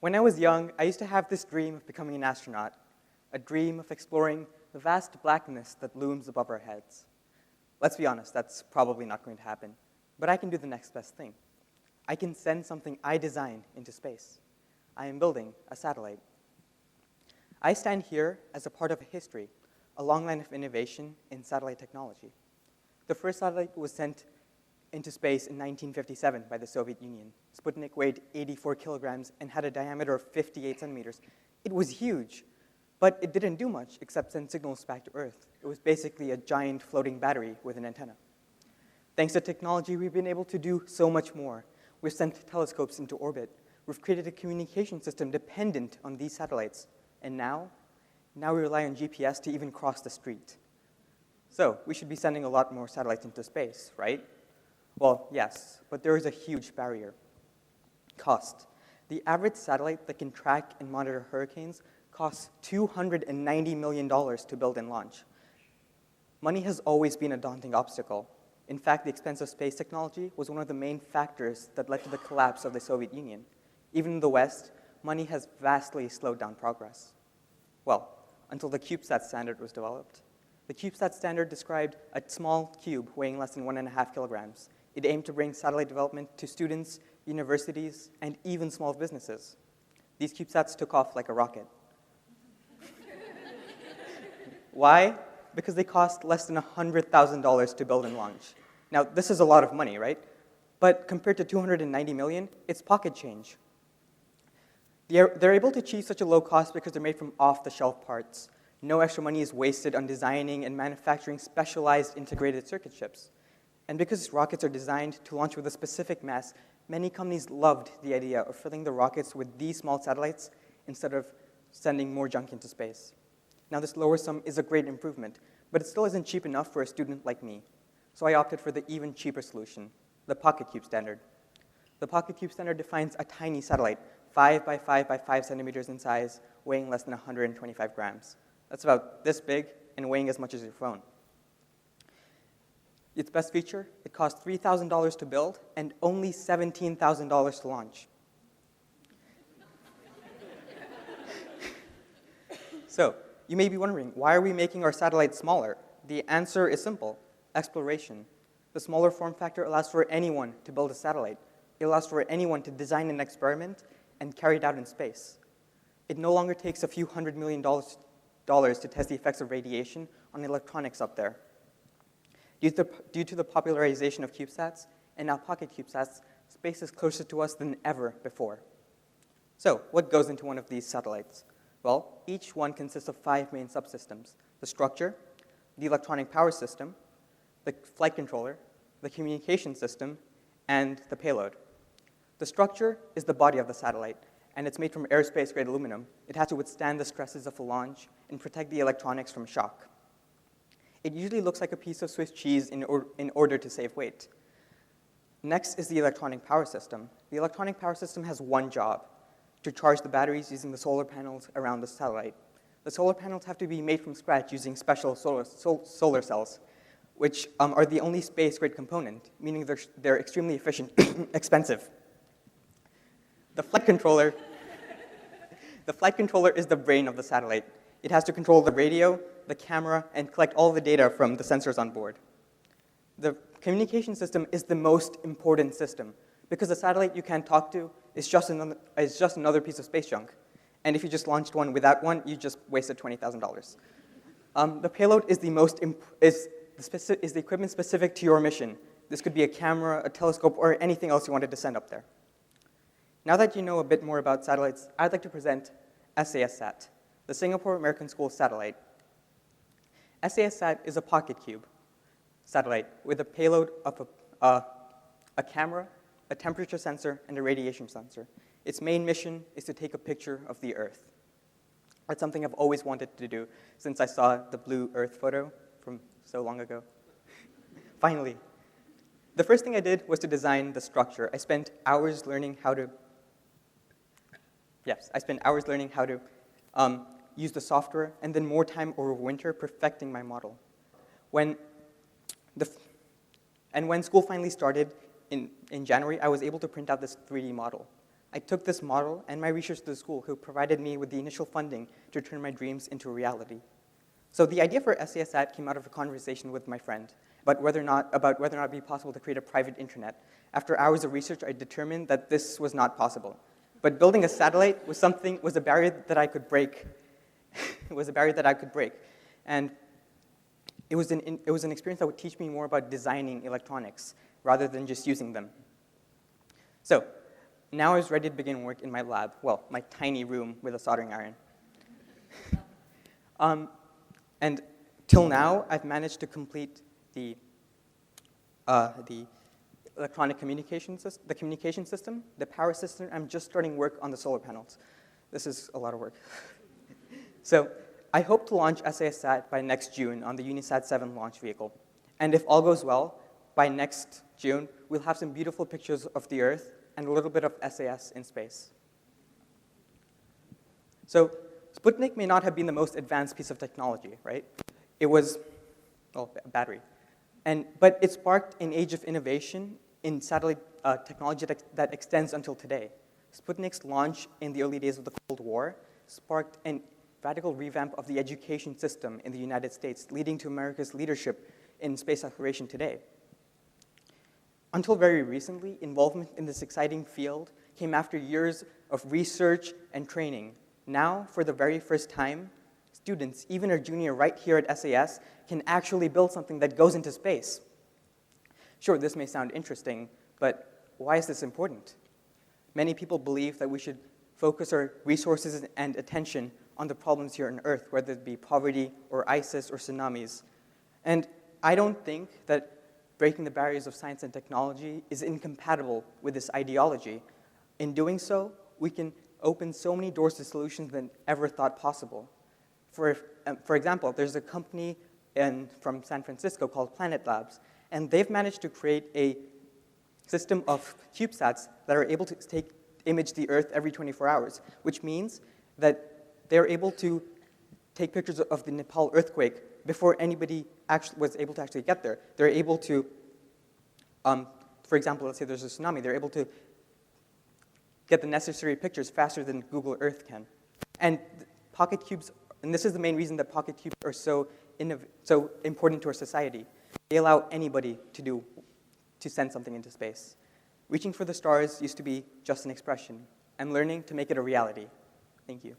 When I was young, I used to have this dream of becoming an astronaut, a dream of exploring the vast blackness that looms above our heads. Let's be honest, that's probably not going to happen. But I can do the next best thing. I can send something I designed into space. I am building a satellite. I stand here as a part of a history, a long line of innovation in satellite technology. The first satellite was sent into space in 1957 by the Soviet Union. Sputnik weighed 84 kilograms and had a diameter of 58 centimeters. It was huge, but it didn't do much except send signals back to Earth. It was basically a giant floating battery with an antenna. Thanks to technology, we've been able to do so much more. We've sent telescopes into orbit. We've created a communication system dependent on these satellites. And now we rely on GPS to even cross the street. So we should be sending a lot more satellites into space, right? Well, yes, but there is a huge barrier. Cost. The average satellite that can track and monitor hurricanes costs $290 million to build and launch. Money has always been a daunting obstacle. In fact, the expense of space technology was one of the main factors that led to the collapse of the Soviet Union. Even in the West, money has vastly slowed down progress. Well, until the CubeSat standard was developed. The CubeSat standard described a small cube weighing less than 1.5 kilograms. It aimed to bring satellite development to students, universities, and even small businesses. These CubeSats took off like a rocket. Why? Because they cost less than $100,000 to build and launch. Now, this is a lot of money, right? But compared to $290 million, it's pocket change. They're able to achieve such a low cost because they're made from off-the-shelf parts. No extra money is wasted on designing and manufacturing specialized integrated circuit chips. And because rockets are designed to launch with a specific mass, many companies loved the idea of filling the rockets with these small satellites instead of sending more junk into space. Now, this lower sum is a great improvement, but it still isn't cheap enough for a student like me. So I opted for the even cheaper solution, the Pocket Cube standard. The Pocket Cube standard defines a tiny satellite, 5 by 5 by 5 centimeters in size, weighing less than 125 grams. That's about this big and weighing as much as your phone. Its best feature, it costs $3,000 to build and only $17,000 to launch. So, you may be wondering, why are we making our satellites smaller? The answer is simple, exploration. The smaller form factor allows for anyone to build a satellite. It allows for anyone to design an experiment and carry it out in space. It no longer takes a few $100 million to test the effects of radiation on electronics up there. Due to the popularization of CubeSats and now Pocket CubeSats, space is closer to us than ever before. So, what goes into one of these satellites? Well, each one consists of 5 main subsystems: the structure, the electronic power system, the flight controller, the communication system, and the payload. The structure is the body of the satellite, and it's made from aerospace-grade aluminum. It has to withstand the stresses of a launch and protect the electronics from shock. It usually looks like a piece of Swiss cheese in order to save weight. Next is the electronic power system. The electronic power system has one job: to charge the batteries using the solar panels around the satellite. The solar panels have to be made from scratch using special solar cells, which are the only space-grade component, meaning they're extremely efficient, expensive. The flight controller is the brain of the satellite. It has to control the radio, the camera, and collect all the data from the sensors on board. The communication system is the most important system because the satellite you can't talk to is just another piece of space junk. And if you just launched one without one, you just wasted $20,000. The payload is the equipment specific to your mission. This could be a camera, a telescope, or anything else you wanted to send up there. Now that you know a bit more about satellites, I'd like to present SAS-SAT, the Singapore American School satellite. SAS-SAT is a pocket cube satellite with a payload of a camera, a temperature sensor, and a radiation sensor. Its main mission is to take a picture of the Earth. That's something I've always wanted to do since I saw the blue Earth photo from so long ago. Finally, the first thing I did was to design the structure. I spent hours learning how to use the software, and then more time over winter perfecting my model. When school finally started in January, I was able to print out this 3D model. I took this model and my research to the school, who provided me with the initial funding to turn my dreams into a reality. So the idea for SASat came out of a conversation with my friend about whether or not it would be possible to create a private internet. After hours of research, I determined that this was not possible. But building a satellite was a barrier that I could break. It was a barrier that I could break. And it was an experience that would teach me more about designing electronics rather than just using them. So now I was ready to begin work in my lab, well, my tiny room with a soldering iron. And till now, I've managed to complete the electronic communication system, the power system. I'm just starting work on the solar panels. This is a lot of work. So I hope to launch SASat by next June on the Unisat 7 launch vehicle. And if all goes well, by next June, we'll have some beautiful pictures of the Earth and a little bit of SAS in space. So Sputnik may not have been the most advanced piece of technology, right? It was, well, a battery. But it sparked an age of innovation in satellite technology that extends until today. Sputnik's launch in the early days of the Cold War sparked a radical revamp of the education system in the United States, leading to America's leadership in space exploration today. Until very recently, involvement in this exciting field came after years of research and training. Now, for the very first time, students, even a junior right here at SAS, can actually build something that goes into space. Sure, this may sound interesting, but why is this important? Many people believe that we should focus our resources and attention on the problems here on Earth, whether it be poverty or ISIS or tsunamis. And I don't think that breaking the barriers of science and technology is incompatible with this ideology. In doing so, we can open so many doors to solutions than ever thought possible. For example, there's a company from San Francisco called Planet Labs, and they've managed to create a system of CubeSats that are able to image the Earth every 24 hours, which means that they're able to take pictures of the Nepal earthquake before anybody was able to actually get there. They're able to, for example, let's say there's a tsunami, they're able to get the necessary pictures faster than Google Earth can. And pocket cubes, and this is the main reason that pocket cubes are so important to our society. They allow anybody to send something into space. Reaching for the stars used to be just an expression. I'm learning to make it a reality. Thank you.